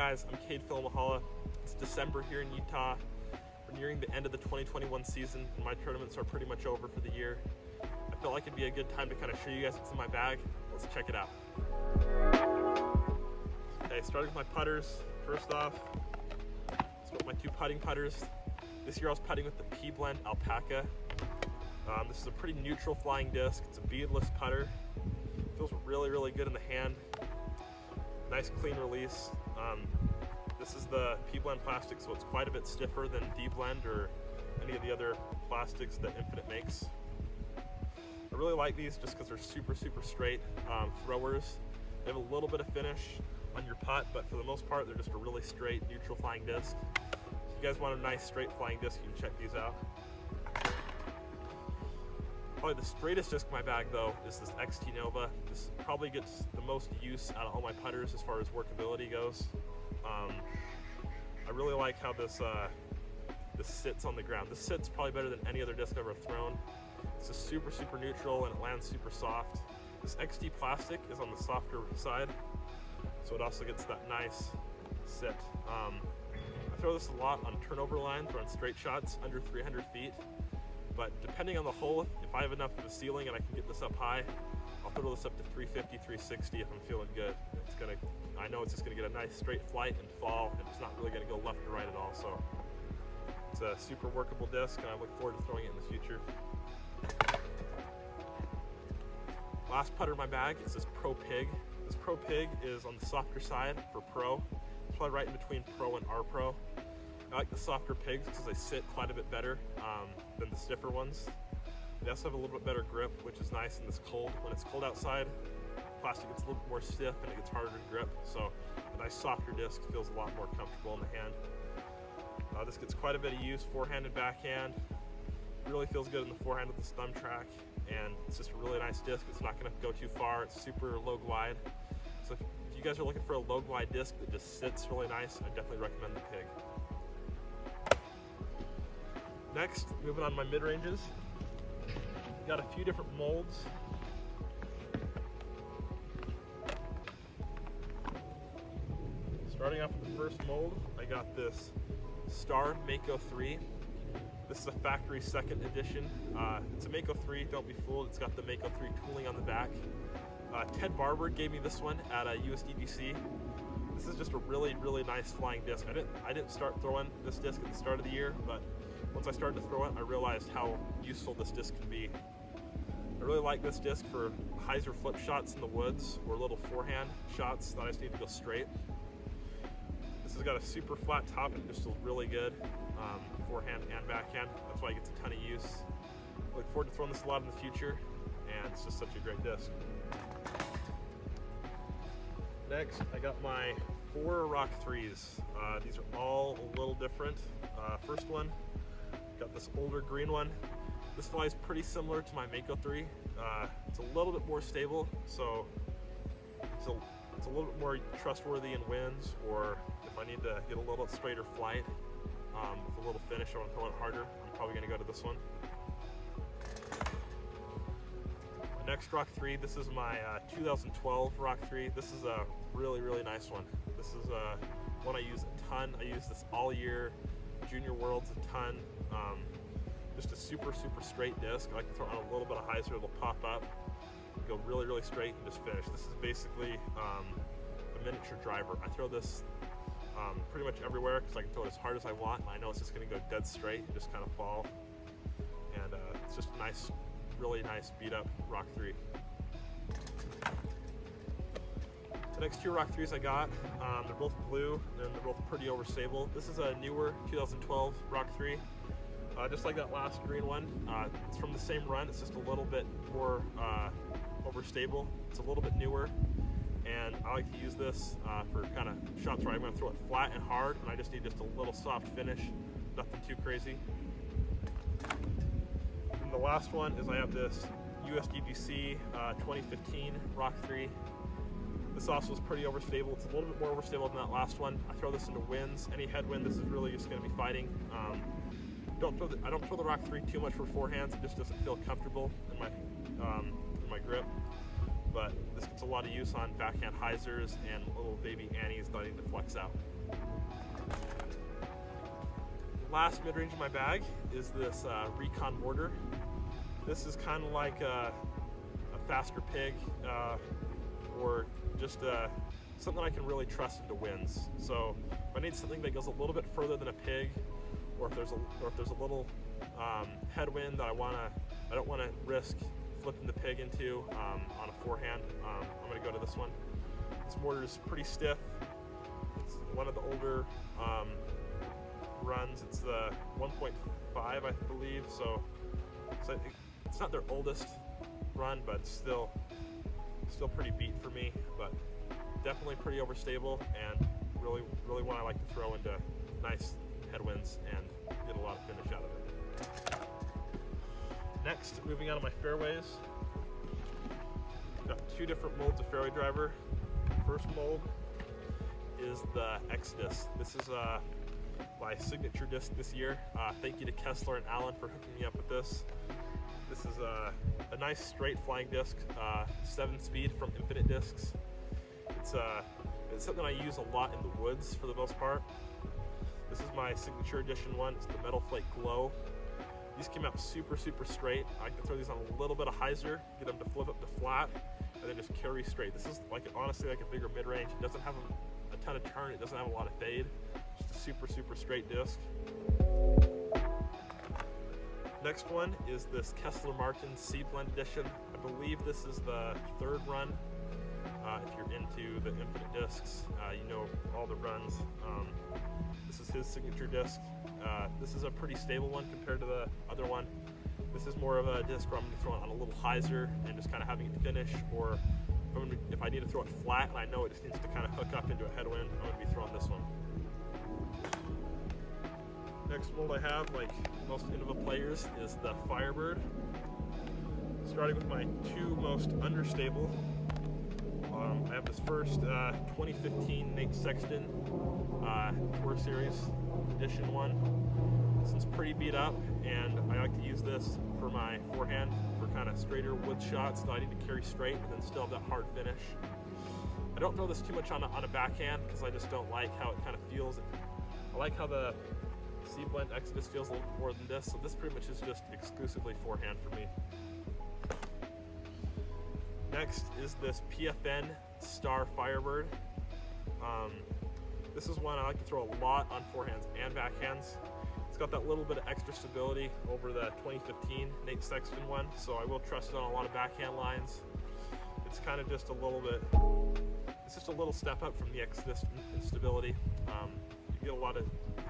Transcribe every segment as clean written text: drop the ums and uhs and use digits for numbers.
guys, I'm Kade Filimoehala. It's December here in Utah. We're nearing the end of the 2021 season and my tournaments are pretty much over for the year. I felt like it'd be a good time to kind of show you guys what's in my bag. Let's check it out. Okay, starting with my putters. First off, let's go with my two putting putters. This year I was putting with the P-Blend Alpaca. This is a pretty neutral flying disc. It's a beadless putter. Feels really, really good in the hand. Nice clean release. This is the P-Blend plastic, so it's quite a bit stiffer than D-Blend or any of the other plastics that Infinite makes. I really like these just because they're super, super straight throwers. They have a little bit of finish on your putt, but for the most part, they're just a really straight, neutral flying disc. If you guys want a nice straight flying disc, you can check these out. Probably the straightest disc in my bag though is this Innova. This probably gets the most use out of all my putters as far as workability goes. I really like how this sits on the ground. This sits probably better than any other disc I've ever thrown. It's just super, super neutral and it lands super soft. This XT plastic is on the softer side, so it also gets that nice sit. I throw this a lot on turnover lines or on straight shots under 300 feet. But depending on the hole, if I have enough of a ceiling and I can get this up high, I'll throw this up to 350, 360 if I'm feeling good. I know it's just gonna get a nice straight flight and fall, and it's not really gonna go left or right at all. So it's a super workable disc, and I look forward to throwing it in the future. Last putter in my bag is this Pro Pig. This Pro Pig is on the softer side for Pro. It's probably right in between Pro and R Pro. I like the softer pigs because they sit quite a bit better than the stiffer ones. They also have a little bit better grip, which is nice in this cold. When it's cold outside, plastic gets a little bit more stiff and it gets harder to grip. So a nice softer disc feels a lot more comfortable in the hand. This gets quite a bit of use, forehand and backhand. It really feels good in the forehand with this thumb track, and it's just a really nice disc. It's not going to go too far. It's super low glide. So if you guys are looking for a low glide disc that just sits really nice, I definitely recommend the Pig. Next, moving on to my mid-ranges. Got a few different molds. Starting off with the first mold, I got this Star Mako 3. This is a factory second edition. It's a Mako 3, don't be fooled. It's got the Mako 3 tooling on the back. Ted Barber gave me this one at USDGC. This is just a really, really nice flying disc. I didn't start throwing this disc at the start of the year, but once I started to throw it, I realized how useful this disc can be. I really like this disc for hyzer flip shots in the woods or little forehand shots that I just need to go straight. This has got a super flat top and it just feels really good, forehand and backhand. That's why it gets a ton of use. I look forward to throwing this a lot in the future, and it's just such a great disc. Next, I got my 4 Rock 3s. These are all a little different. First one, got this older green one. This flies pretty similar to my Mako 3. It's a little bit more stable, so it's a little bit more trustworthy in winds, or if I need to get a little straighter flight with a little finish, I want to throw it harder, I'm probably going to go to this one. My next Rock 3, this is my 2012 Rock 3. This is a really, really nice one. This is one I use a ton. I use this all year. Junior Worlds a ton. Just a super, super straight disc. I like to throw on a little bit of hyzer, it'll pop up, go really, really straight and just finish. This is basically a miniature driver. I throw this pretty much everywhere because I can throw it as hard as I want, and I know it's just going to go dead straight and just kind of fall. And it's just a nice, really nice beat up Rock 3. The next 2 Rock 3s I got, they're both blue and they're both pretty overstable. This is a newer 2012 Rock 3. Just like that last green one, it's from the same run, it's just a little bit more overstable. It's a little bit newer, and I like to use this for kind of shots where I'm going to throw it flat and hard, and I just need just a little soft finish, nothing too crazy. And the last one is I have this USDGC 2015 Rock 3. This also is pretty overstable. It's a little bit more overstable than that last one. I throw this into winds. Any headwind, this is really just going to be fighting. I don't throw the Rock 3 too much for forehands. It just doesn't feel comfortable in my grip. but this gets a lot of use on backhand hyzers and little baby annies that I need to flex out. Last mid-range in my bag is this Recon mortar. This is kind of like a faster pig, or just something I can really trust into winds. So if I need something that goes a little bit further than a pig, or if there's a little headwind that I don't want to risk flipping the pig into on a forehand, I'm going to go to this one. This mortar is pretty stiff. It's one of the older runs. It's the 1.5, I believe. So it's not their oldest run, but it's still pretty beat for me. But definitely pretty overstable, and really one I like to throw into nice headwinds and get a lot of finish out of it. Next, moving on to my fairways. Got two different molds of Fairway Driver. First mold is the X disc. This is my signature disc this year. Thank you to Kessler and Allen for hooking me up with this. This is a nice straight flying disc, 7-speed from Infinite Discs. It's something I use a lot in the woods for the most part. This is my signature edition one. It's the Metal Flake Glow. These came out super straight. I can throw these on a little bit of hyzer, get them to flip up to flat, and then just carry straight. This is honestly like a bigger mid-range. It doesn't have a ton of turn. It doesn't have a lot of fade. Just a super straight disc. Next one is this Kessler Martin Seed Blend Edition. I believe this is the third run. If you're into the Infinite Discs, you know all the runs. This is his signature disc. This is a pretty stable one compared to the other one. This is more of a disc where I'm going to throw it on a little hyzer and just kind of having it finish, or if I need to throw it flat and I know it just needs to kind of hook up into a headwind, I'm going to be throwing this one. Next mold I have, like most Innova players, is the Firebird. Starting with my two most understable. I have this first 2015 Nate Sexton Tour Series Edition 1. This one's pretty beat up, and I like to use this for my forehand for kind of straighter wood shots that I need to carry straight but then still have that hard finish. I don't throw this too much on a backhand because I just don't like how it kind of feels. I like how the Seed Blend Exodus feels a little more than this, so this pretty much is just exclusively forehand for me. Next is this PFN Star Firebird. This is one I like to throw a lot on forehands and backhands. It's got that little bit of extra stability over the 2015 Nate Sexton one, so I will trust it on a lot of backhand lines. It's kind of just a little bit, it's just a little step up from the Exodus in stability. You get a lot of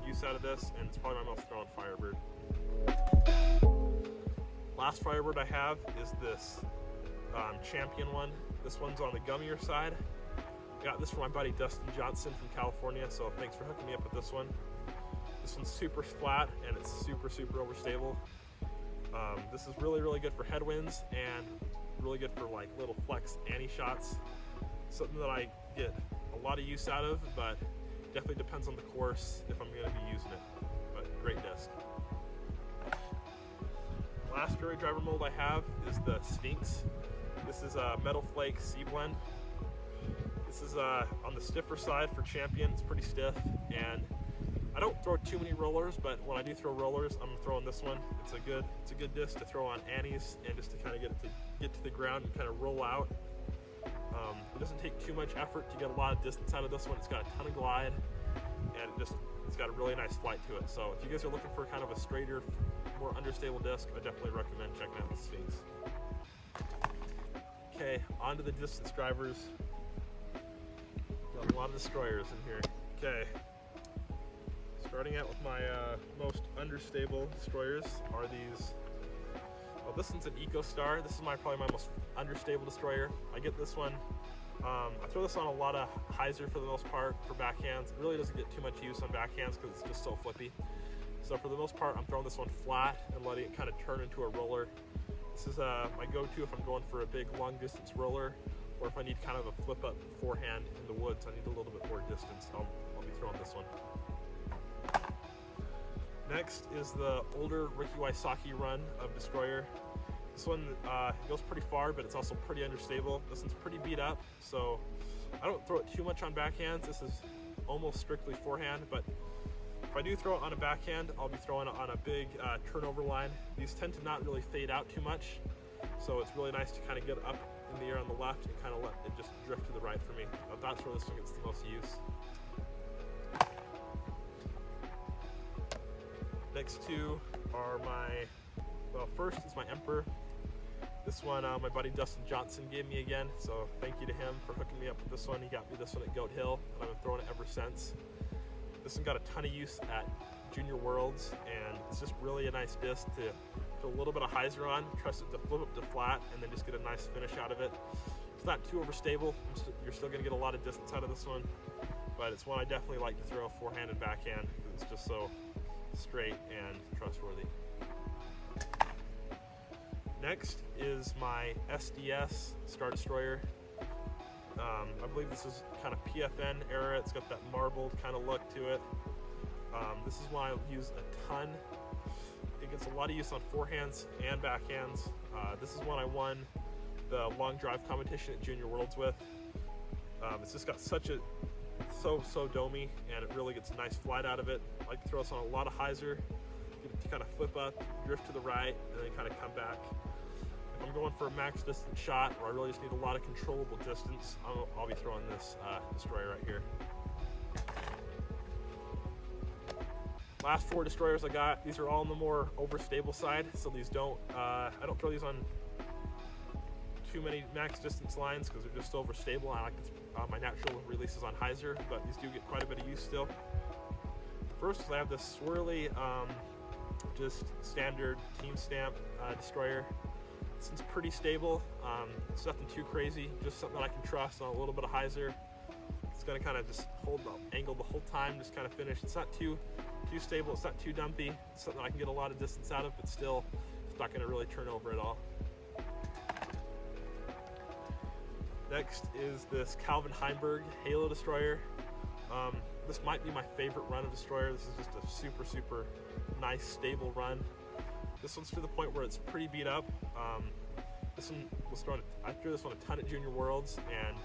use out of this, and it's probably my most thrown Firebird. Last Firebird I have is this Champion one. This one's on the gummier side. Got this from my buddy Dustin Johnson from California, so thanks for hooking me up with this one. This one's super flat and it's super overstable. This is really good for headwinds and really good for like little flex annie shots. Something that I get a lot of use out of, but definitely depends on the course if I'm going to be using it. But great disc. Last Fairway Driver mold I have is the Sphinx. This is a Metal Flake Seed Blend. This is on the stiffer side for Champion. It's pretty stiff, and I don't throw too many rollers, but when I do throw rollers, I'm throwing this one. It's a good disc to throw on annies and just to kind of get to the ground and kind of roll out. It doesn't take too much effort to get a lot of distance out of this one. It's got a ton of glide, and it's got a really nice flight to it. So if you guys are looking for kind of a straighter, more understable disc, I definitely recommend checking out the Sphinx. Okay, on to the distance drivers. Got a lot of destroyers in here. Okay, starting out with my most understable destroyers are these. Well, this one's an EcoStar. This is probably my most understable destroyer. I get this one. I throw this on a lot of hyzer for the most part for backhands. It really doesn't get too much use on backhands because it's just so flippy. So for the most part, I'm throwing this one flat and letting it kind of turn into a roller. This is my go-to if I'm going for a big long distance roller, or if I need kind of a flip up forehand in the woods. I need a little bit more distance. I'll be throwing this one. Next is the older Ricky Wysocki run of destroyer. This one goes pretty far, but it's also pretty understable. This one's pretty beat up, so I don't throw it too much on backhands. This is almost strictly forehand, but if I do throw it on a backhand, I'll be throwing it on a big turnover line. These tend to not really fade out too much, so it's really nice to kind of get up in the air on the left and kind of let it just drift to the right for me. That's where this one gets the most use. Next two are well, first is my Emperor. This one my buddy Dustin Johnson gave me again, so thank you to him for hooking me up with this one. He got me this one at Goat Hill, and I've been throwing it ever since. This one got a ton of use at Junior Worlds, and it's just really a nice disc to put a little bit of hyzer on, trust it to flip up to flat, and then just get a nice finish out of it. It's not too overstable. You're still going to get a lot of distance out of this one, but it's one I definitely like to throw forehand and backhand because it's just so straight and trustworthy. Next is my SDS Star Destroyer. I believe this is kind of PFN era. It's got that marbled kind of look to it. This is one I use a ton. It gets a lot of use on forehands and backhands. This is one I won the long drive competition at Junior Worlds with. It's just got such a so domey, and it really gets a nice flight out of it. I like to throw this on a lot of hyzer, get it to kind of flip up, drift to the right, and then kind of come back. If I'm going for a max distance shot where I really just need a lot of controllable distance, I'll be throwing this destroyer right here. Last four destroyers I got, these are all on the more overstable side, so these don't, I don't throw these on too many max distance lines because they're just so overstable. I like my natural releases on hyzer, but these do get quite a bit of use still. First is I have this swirly, just standard team stamp destroyer. This one's pretty stable. It's nothing too crazy, just something that I can trust on a little bit of hyzer. It's gonna kind of just hold the angle the whole time, just kind of finish. It's not too stable, it's not too dumpy. It's something I can get a lot of distance out of, but still, it's not gonna really turn over at all. Next is this Calvin Heimberg Halo Destroyer. This might be my favorite run of Destroyer. This is just a super nice, stable run. This one's to the point where it's pretty beat up. This one was thrown. I threw this one a ton at Junior Worlds, and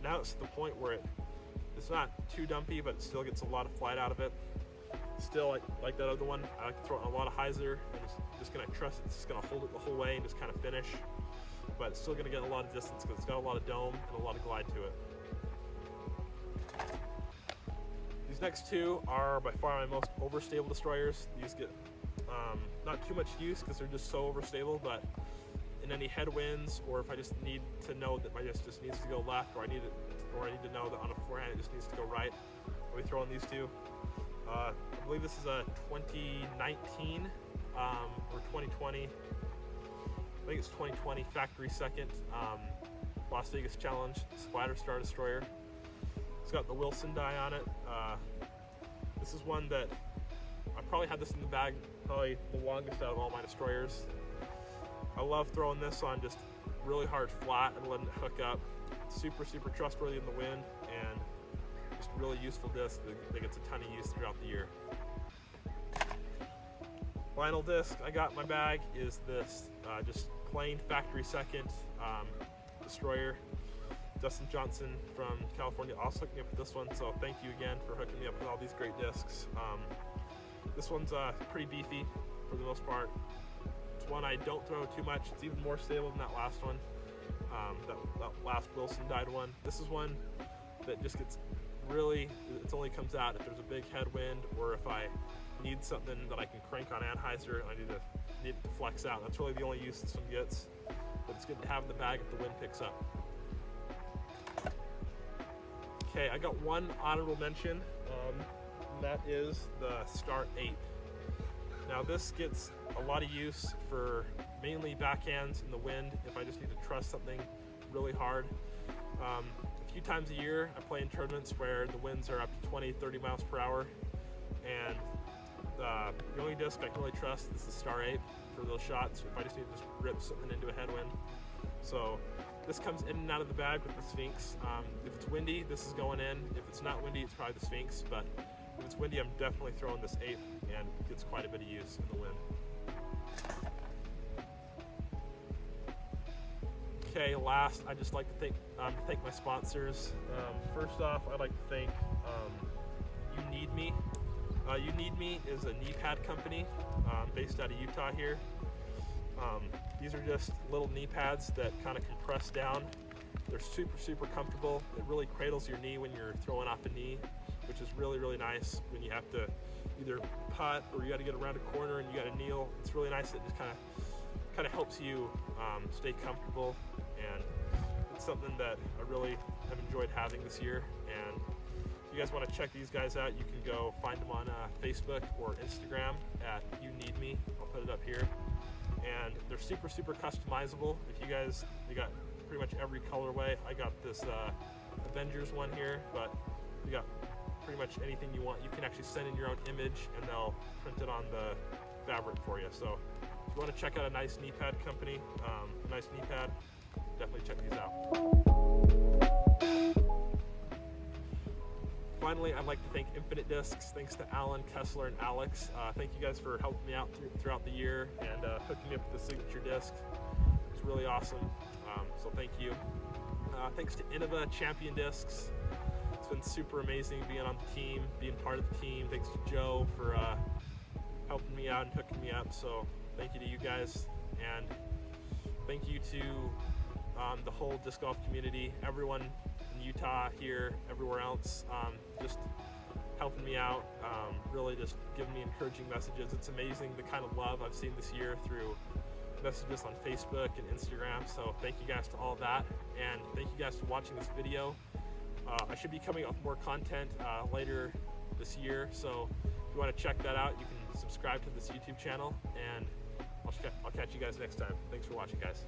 now it's to the point where it's not too dumpy, but it still gets a lot of flight out of it. Still, like that other one, I like to throw it on a lot of hyzer, and just gonna trust it. It's just gonna hold it the whole way and just kind of finish. But it's still gonna get a lot of distance because it's got a lot of dome and a lot of glide to it. These next two are by far my most overstable destroyers. These get not too much use because they're just so overstable, but in any headwinds, or if I just need to know that my disc just needs to go left, or I need to know that on a forehand it just needs to go right, I'll be throwing these two. I believe this is a 2019 or 2020. I think it's 2020 factory second Las Vegas Challenge Splatter Star Destroyer. It's got the Wilson die on it. This is one that I probably had this in the bag probably the longest out of all my destroyers. I love throwing this on just really hard flat and letting it hook up. Super trustworthy in the wind, and just a really useful disc that gets a ton of use throughout the year. Final disc I got in my bag is this just plain factory second destroyer. Dustin Johnson from California also hooked me up with this one, so thank you again for hooking me up with all these great discs. This one's pretty beefy for the most part. It's one I don't throw too much. It's even more stable than that last one, that last Wilson dyed one. This is one that just gets really, it only comes out if there's a big headwind, or if I need something that I can crank on anhyzer and I need it to flex out. That's really the only use this one gets, but it's good to have in the bag if the wind picks up. Okay, I got one honorable mention, and that is the Star 8. Now this gets a lot of use for mainly backhands in the wind if I just need to trust something really hard. A few times a year I play in tournaments where the winds are up to 20-30 miles per hour, and the only disc I can really trust is the Star 8 for those shots if I just need to just rip something into a headwind. So this comes in and out of the bag with the Sphinx. If it's windy, this is going in. If it's not windy, it's probably the Sphinx, but if it's windy, I'm definitely throwing this 8, and it gets quite a bit of use in the wind. Okay, last, I'd just like to thank my sponsors. First off, I'd like to thank UKeedMe. UKeedMe is a knee pad company based out of Utah here. These are just little knee pads that kind of compress down. They're super comfortable. It really cradles your knee when you're throwing off a knee, which is really nice when you have to either putt or you got to get around a corner and you got to kneel. It's really nice. It just kind of helps you stay comfortable, and it's something that I really have enjoyed having this year. And if you guys want to check these guys out, you can go find them on Facebook or Instagram at UKeedMe. I'll put it up here. And they're super customizable. They got pretty much every colorway. I got this Avengers one here, but you got pretty much anything you want. You can actually send in your own image and they'll print it on the fabric for you. So if you want to check out a nice knee pad company, a nice knee pad, definitely check these out. Finally, I'd like to thank Infinite Discs. Thanks to Alan, Kessler, and Alex. Thank you guys for helping me out throughout the year and hooking me up with the signature disc. It's really awesome, so thank you. Thanks to Innova Champion Discs. It's been super amazing being on the team, being part of the team. Thanks to Joe for helping me out and hooking me up, so thank you to you guys. And thank you to the whole disc golf community, everyone in Utah here, everywhere else, just helping me out, really just giving me encouraging messages. It's amazing the kind of love I've seen this year through messages on Facebook and Instagram, so thank you guys to all that, and thank you guys for watching this video. I should be coming up with more content later this year, so if you want to check that out, you can subscribe to this YouTube channel, and I'll catch you guys next time. Thanks for watching, guys.